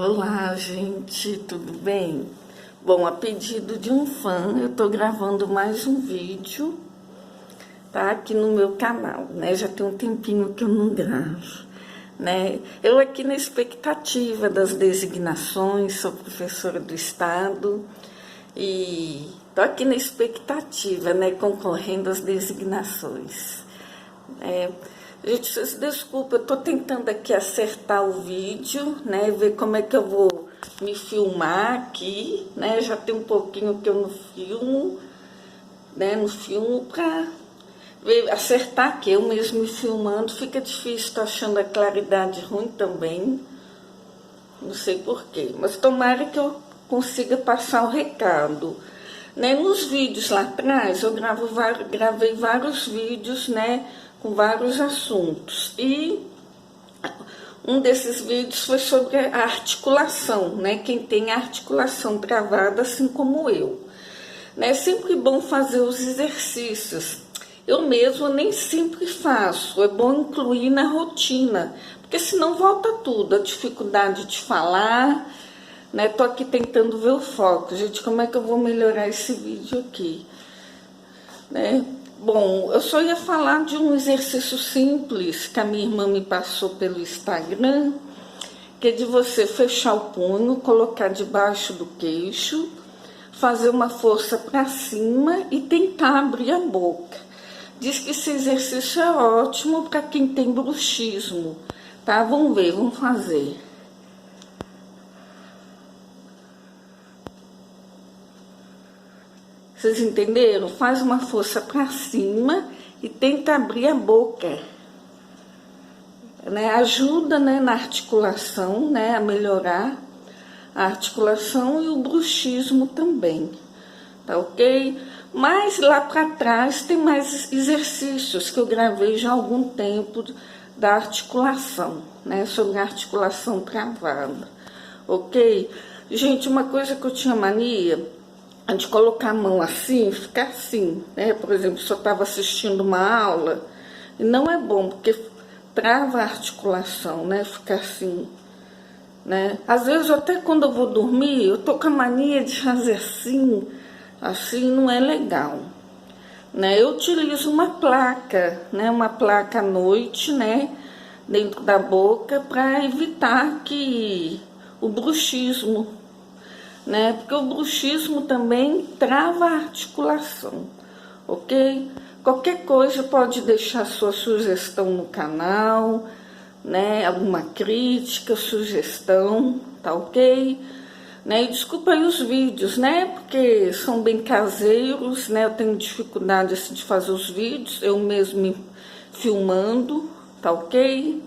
Olá, gente, tudo bem? Bom, a pedido de um fã, eu tô gravando mais um vídeo, tá? Aqui no meu canal, né? Já tem um tempinho que eu não gravo, né? Eu aqui na expectativa das designações, sou professora do estado e tô aqui na expectativa, né? Concorrendo às designações. Gente, vocês desculpem, eu tô tentando aqui acertar o vídeo, né? Ver como é que eu vou me filmar aqui, né? Já tem um pouquinho que eu não filmo, né? No filmo pra ver, acertar aqui, eu mesmo me filmando, fica difícil, tô achando a claridade ruim também, não sei porquê, mas tomara que eu consiga passar o recado. Né? Nos vídeos lá atrás, eu gravei vários vídeos, né, com vários assuntos. E um desses vídeos foi sobre a articulação, né? Quem tem a articulação travada, assim como eu. Né? É sempre bom fazer os exercícios. Eu mesma nem sempre faço, é bom incluir na rotina, porque senão volta tudo, a dificuldade de falar, né? Tô aqui tentando ver o foco, gente, como é que eu vou melhorar esse vídeo aqui, né? Bom, eu só ia falar de um exercício simples que a minha irmã me passou pelo Instagram, que é de você fechar o punho, colocar debaixo do queixo, fazer uma força para cima e tentar abrir a boca. Diz que esse exercício é ótimo para quem tem bruxismo, tá? Vamos ver, vamos fazer. Vocês entenderam? Faz uma força para cima e tenta abrir a boca. Né? Ajuda, né, na articulação, né, a melhorar a articulação e o bruxismo também. Tá ok? Mas lá para trás tem mais exercícios que eu gravei já há algum tempo da articulação, né? Sobre a articulação travada. Ok? Gente, uma coisa que eu tinha mania de colocar a mão assim, ficar assim, né? Por exemplo, se eu estava assistindo uma aula, e não é bom, porque trava a articulação, né? Ficar assim, né? Às vezes, até quando eu vou dormir, eu tô com a mania de fazer assim não é legal, né? Eu utilizo uma placa, né? Uma placa à noite, né? Dentro da boca, para evitar que o bruxismo, né? Porque o bruxismo também trava a articulação, ok? Qualquer coisa pode deixar sua sugestão no canal, né? Alguma crítica, sugestão, tá ok? Né? E desculpa aí os vídeos, né? Porque são bem caseiros, né? Eu tenho dificuldade assim, de fazer os vídeos, eu mesmo me filmando, tá ok?